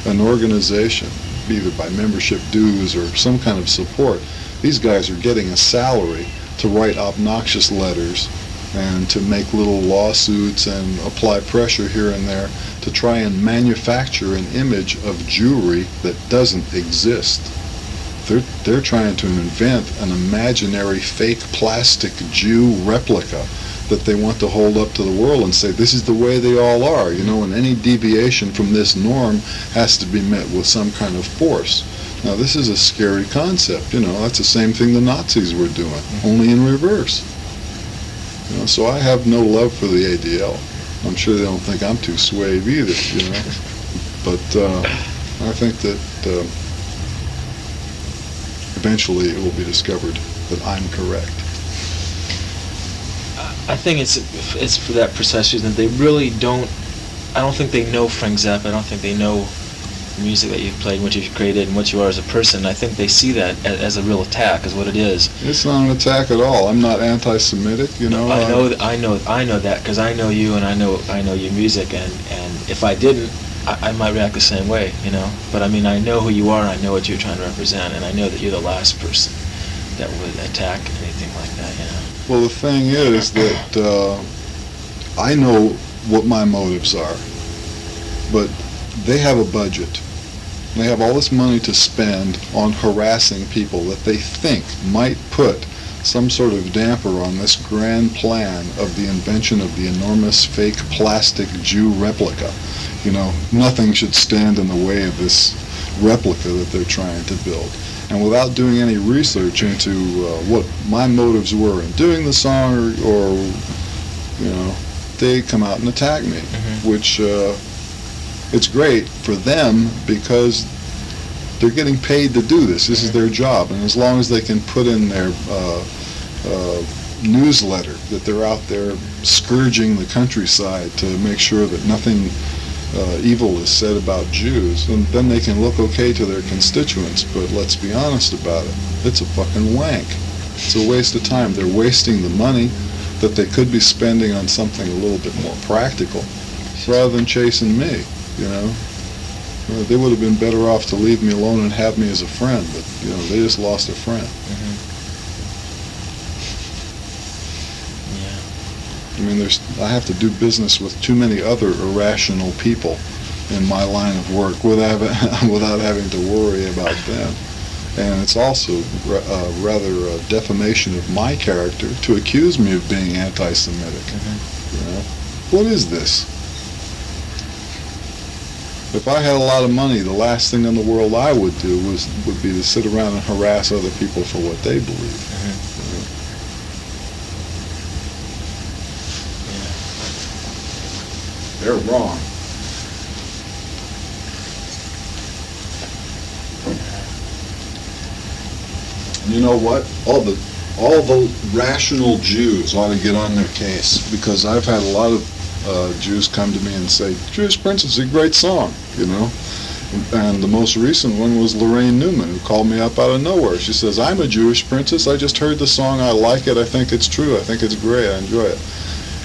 an organization, either by membership dues or some kind of support, these guys are getting a salary to write obnoxious letters and to make little lawsuits and apply pressure here and there to try and manufacture an image of Jewry that doesn't exist. They're trying to invent an imaginary fake plastic Jew replica that they want to hold up to the world and say, this is the way they all are, you know, and any deviation from this norm has to be met with some kind of force. Now, this is a scary concept, you know, that's the same thing the Nazis were doing, only in reverse. You know, so I have no love for the ADL. I'm sure they don't think I'm too suave either, you know. But I think that eventually it will be discovered that I'm correct. I think it's for that precise reason that they really don't. I don't think they know Frank Zappa. I don't think they know the music that you've played, what you've created, and what you are as a person. I think they see that as a real attack, is what it is. It's not an attack at all. I'm not anti-Semitic, you know. I know that because I know you and I know your music, and if I didn't, I might react the same way, you know. But I mean, I know who you are, and I know what you're trying to represent, and I know that you're the last person that would attack anything like that, you know. Well, the thing is that I know what my motives are, but they have a budget. They have all this money to spend on harassing people that they think might put some sort of damper on this grand plan of the invention of the enormous fake plastic Jew replica. You know, nothing should stand in the way of this replica that they're trying to build. And without doing any research into what my motives were in doing the song, or you know, they come out and attack me, which it's great for them because they're getting paid to do this. This is their job, and as long as they can put in their newsletter that they're out there scourging the countryside to make sure that nothing evil is said about Jews, and then they can look okay to their constituents. But let's be honest about it, it's a fucking wank. It's a waste of time. They're wasting the money that they could be spending on something a little bit more practical rather than chasing me, you know. They would have been better off to leave me alone and have me as a friend, but you know, they just lost a friend. I mean, I have to do business with too many other irrational people in my line of work without having to worry about them. And it's also rather a defamation of my character to accuse me of being anti-Semitic. You know? What is this? If I had a lot of money, the last thing in the world I would do would be to sit around and harass other people for what they believe. They're wrong. And you know what? All the rational Jews ought to get on their case, because I've had a lot of Jews come to me and say, Jewish Princess is a great song, you know. And the most recent one was Lorraine Newman, who called me up out of nowhere. She says, I'm a Jewish princess. I just heard the song. I like it. I think it's true. I think it's great. I enjoy it.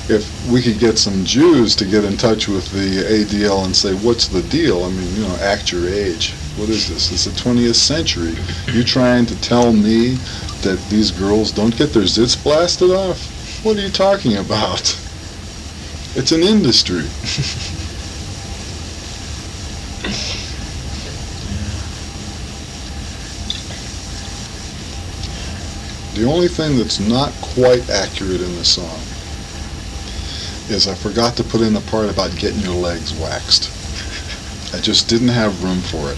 If we could get some Jews to get in touch with the ADL and say, what's the deal? I mean, you know, act your age. What is this? It's the 20th century. You trying to tell me that these girls don't get their zits blasted off? What are you talking about? It's an industry. The only thing that's not quite accurate in the song is I forgot to put in a part about getting your legs waxed. I just didn't have room for it.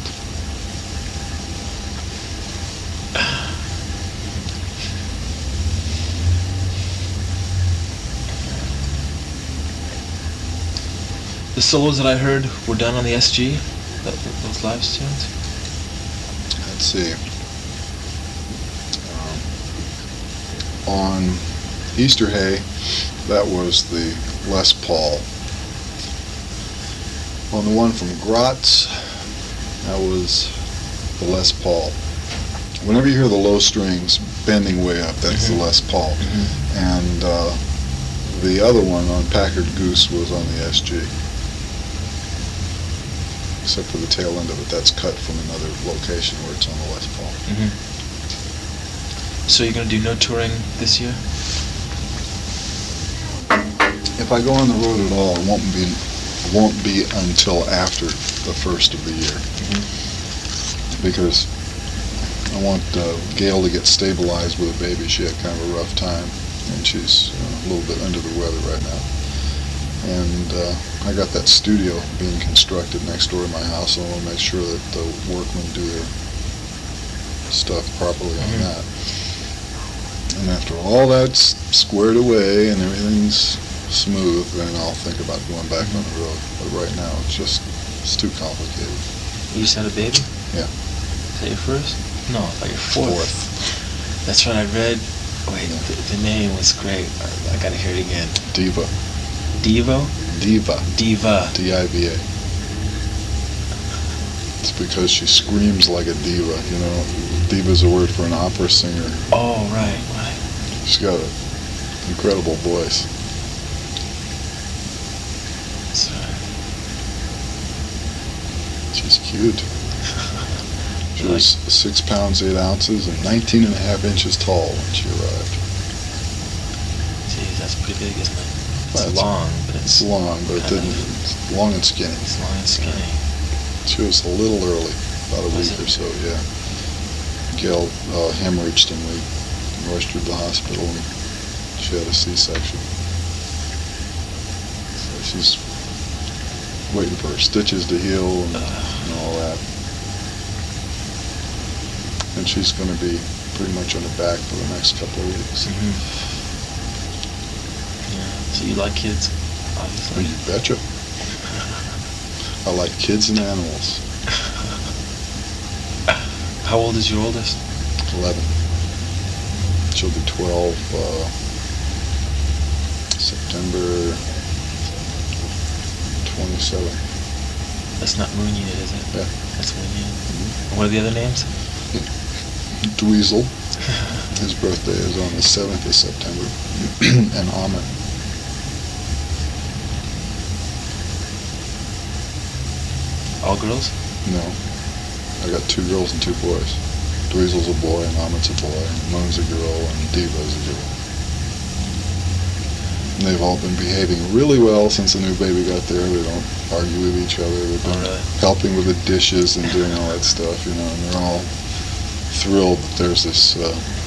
The solos that I heard were done on the SG, those live tunes. Let's see. On Easter Hay, that was the Les Paul. On the one from Gratz, that was the Les Paul. Whenever you hear the low strings bending way up, that's the Les Paul. And the other one on Packard Goose was on the SG. Except for the tail end of it, that's cut from another location where it's on the Les Paul. So you're going to do no touring this year? If I go on the road at all, it won't be until after the first of the year. Because I want Gail to get stabilized with a baby. She had kind of a rough time, and she's a little bit under the weather right now. And I got that studio being constructed next door to my house, so I want to make sure that the workmen do their stuff properly on that. And after all that's squared away and everything's smooth, then I'll think about going back on the road. But right now, it's too complicated. You just had a baby? Yeah. Is that your first? No, I thought your fourth. That's right, I read. Wait, the name was great. I gotta hear it again. Diva. Devo? Diva. Diva. D-I-V-A. It's because she screams like a diva, you know. Diva's a word for an opera singer. Oh, right. She's got an incredible voice. That's right. She's cute. She was 6 pounds 8 ounces and 19 and a half inches tall when she arrived. Geez, that's pretty big, isn't it? Well, It's long, but it's long, but it's long and skinny. It's long and skinny. She was a little early, about a week or so, yeah. Gail hemorrhaged and we rushed her to the hospital and she had a C-section. So she's waiting for her stitches to heal and all that. And she's going to be pretty much on her back for the next couple of weeks. Yeah. So you like kids, obviously? You betcha. I like kids and animals. How old is your oldest? 11. She'll be 12 September 27th. That's not Moon Unit, is it? Yeah. That's Moon Unit. What are the other names? Dweezil. His birthday is on the 7th of September. And Ahmed. All girls? No. I got 2 girls and 2 boys. Dweezil's a boy and Ahmed's a boy. And Moon's a girl and Diva's a girl. And they've all been behaving really well since the new baby got there. They don't argue with each other. They've been helping with the dishes and doing all that stuff, you know, and they're all thrilled that there's this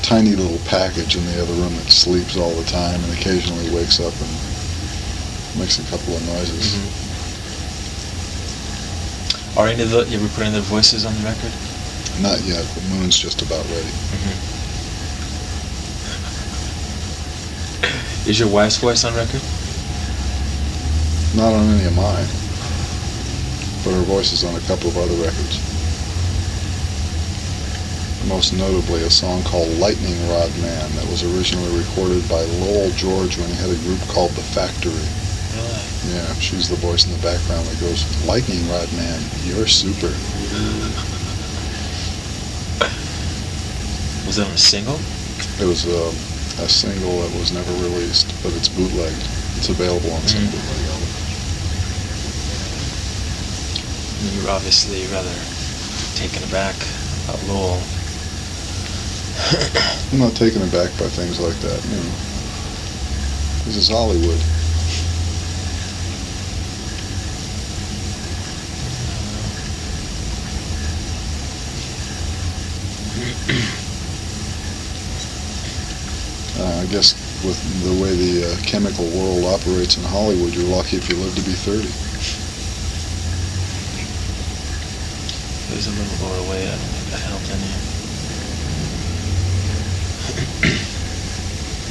tiny little package in the other room that sleeps all the time and occasionally wakes up and makes a couple of noises. Are any of the, you ever put any of their voices on the record? Not yet, but Moon's just about ready. Is your wife's voice on record? Not on any of mine, but her voice is on a couple of other records. Most notably a song called Lightning Rod Man that was originally recorded by Lowell George when he had a group called The Factory. Really? Yeah, she's the voice in the background that goes, Lightning Rod Man, you're super. Was it on a single? It was a single that was never released, but it's bootlegged. It's available on some bootleg album. You were obviously rather taken aback about Lowell. I'm not taken aback by things like that, you know. This is Hollywood. I guess with the way the chemical world operates in Hollywood, you're lucky if you live to be 30. He was a little overweight. I don't think that helped any.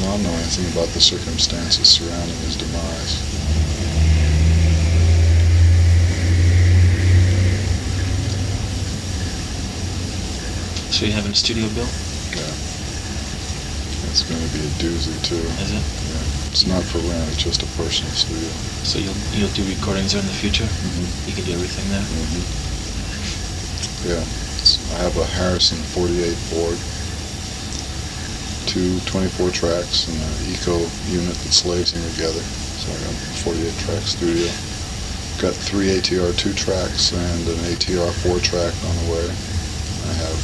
No, I don't know anything about the circumstances surrounding his demise. So you having a studio built? Yeah. It's going to be a doozy too. Is it? Yeah. It's not for rent. It's just a personal studio. So you'll do recordings there in the future? Mm-hmm. You can do everything there? Mm-hmm. Yeah. I have a Harrison 48 board, two 24 tracks, and an Eco unit that slaves them together. So I got a 48 track studio. Got 3 ATR 2 tracks and an ATR 4 track on the way. I have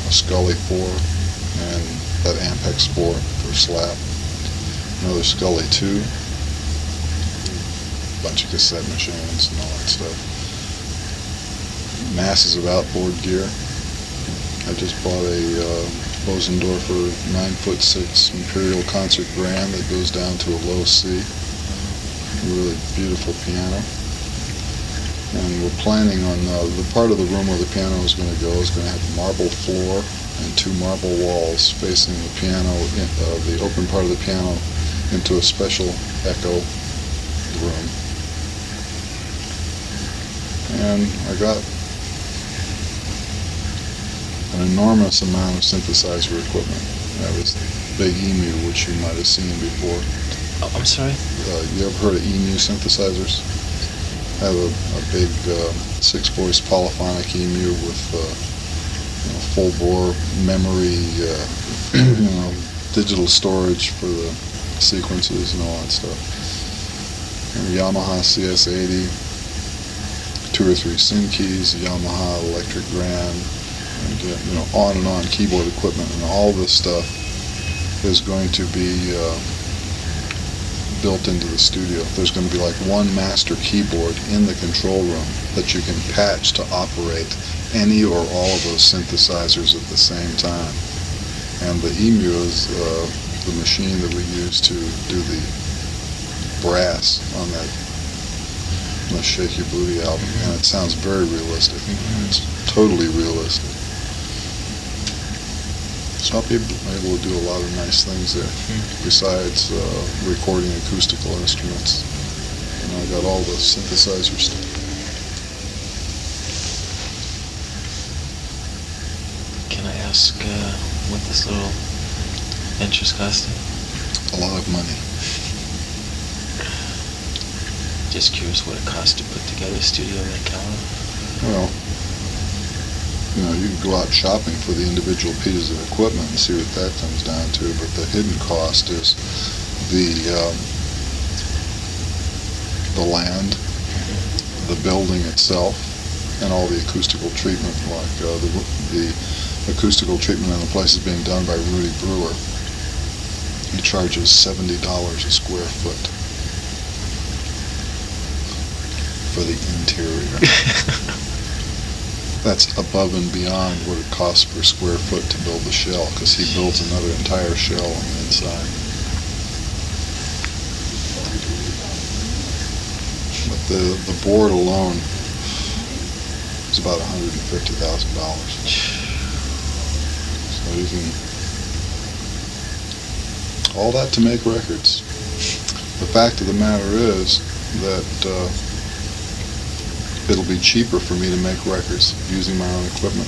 a Scully 4 and that Ampex 4 for slap. Another Scully 2. Bunch of cassette machines and all that stuff. Masses of outboard gear. I just bought a Bosendorfer 9'6" Imperial Concert Grand that goes down to a low C. A really beautiful piano. And we're planning on the part of the room where the piano is going to go is going to have a marble floor and 2 marble walls facing the piano, the open part of the piano, into a special echo room. And I got an enormous amount of synthesizer equipment. That was Big Emu, which you might have seen before. Oh, I'm sorry? You ever heard of Emu synthesizers? I have a big 6-voice polyphonic Emu with full bore memory, digital storage for the sequences and all that stuff. And a Yamaha CS80, 2 or 3 SIM keys, a Yamaha Electric Grand, and on and on keyboard equipment, and all this stuff is going to be built into the studio. There's going to be like one master keyboard in the control room that you can patch to operate any or all of those synthesizers at the same time. And the Emu is the machine that we use to do the brass on that Shake Your Booty album, and it sounds very realistic. It's totally realistic. So I'll be able to do a lot of nice things there, besides recording acoustical instruments. And I got all the synthesizer stuff. Can I ask what this little venture's costing? A lot of money. Just curious what it costs to put together a studio in Canada. Well, you can go out shopping for the individual pieces of equipment and see what that comes down to, but the hidden cost is the land, the building itself, and all the acoustical treatment, like the acoustical treatment in the place is being done by Rudy Brewer. He charges $70 a square foot for the interior. That's above and beyond what it costs per square foot to build the shell, because he builds another entire shell on the inside. But the board alone is about $150,000. So you can, all that to make records. The fact of the matter is that it'll be cheaper for me to make records using my own equipment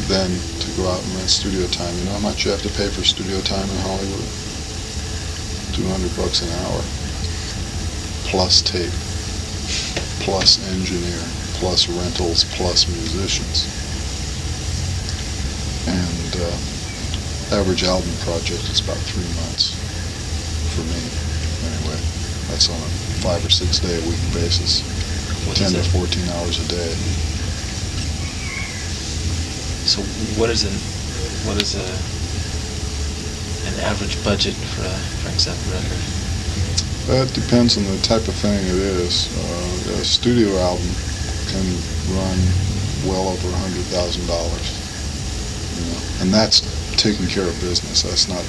than to go out and rent studio time. You know how much you have to pay for studio time in Hollywood? $200 an hour, plus tape, plus engineer, plus rentals, plus musicians. And average album project is about 3 months for me, anyway. That's on a 5 or 6 day a week basis. 10 to 14 hours a day. So what is an average budget for a Frank Zappa record? That depends on the type of thing it is. A studio album can run well over $100,000. And that's taking care of business. That's not,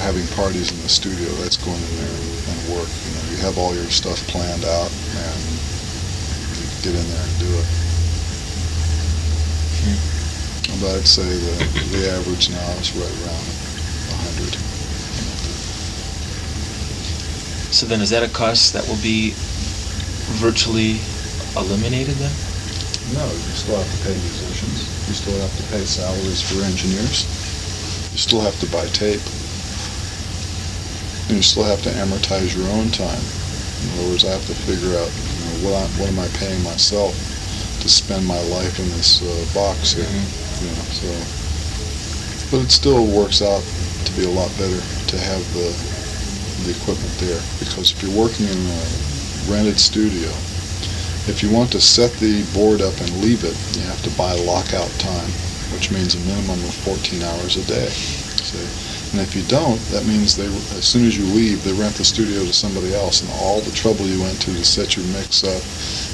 having parties in the studio. That's going in there and work. You have all your stuff planned out, and you get in there and do it. But I'd say the average now is right around 100. So then is that a cost that will be virtually eliminated then? No, you still have to pay musicians. You still have to pay salaries for engineers. You still have to buy tape. And you still have to amortize your own time. In other words, I have to figure out, what am I paying myself to spend my life in this box here. But it still works out to be a lot better to have the equipment there, because if you're working in a rented studio, if you want to set the board up and leave it, you have to buy lockout time, which means a minimum of 14 hours a day. See? And if you don't, that means as soon as you leave, they rent the studio to somebody else, and all the trouble you went to set your mix up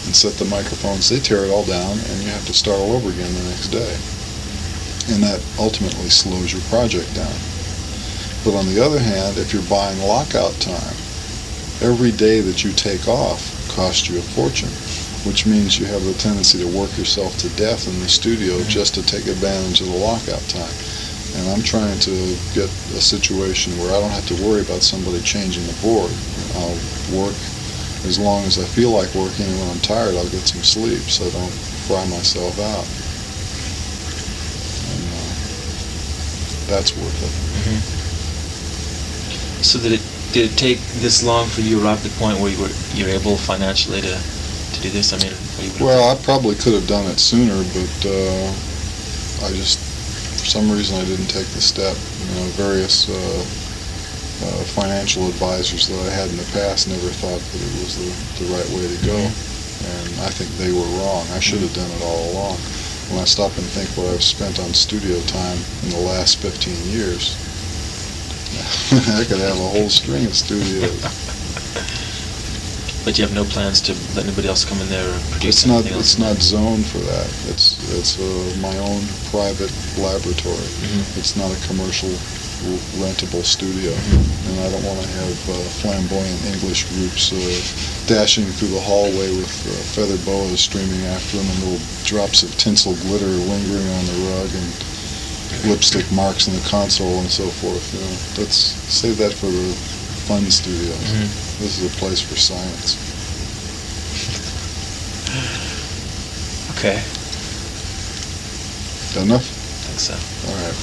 and set the microphones, they tear it all down, and you have to start all over again the next day. And that ultimately slows your project down. But on the other hand, if you're buying lockout time, every day that you take off costs you a fortune, which means you have the tendency to work yourself to death in the studio just to take advantage of the lockout time. And I'm trying to get a situation where I don't have to worry about somebody changing the board. I'll work as long as I feel like working, and when I'm tired, I'll get some sleep so I don't fry myself out. And that's worth it. So did it take this long for you to arrive at the point where you're able financially to do this? I mean, well, I probably could have done it sooner, but I just, for some reason, I didn't take the step. Various financial advisors that I had in the past never thought that it was the right way to go, and I think they were wrong. I should have done it all along. When I stop and think what I've spent on studio time in the last 15 years, I could have a whole string of studios. But you have no plans to let anybody else come in there or produce anything else? It's not zoned for that. It's my own private laboratory. It's not a commercial rentable studio. And I don't want to have flamboyant English groups dashing through the hallway with feather boas streaming after them and little drops of tinsel glitter lingering on the rug and lipstick marks in the console and so forth. Let's save that for the fun studios. This is a place for science. Okay. Enough? I think so. All right.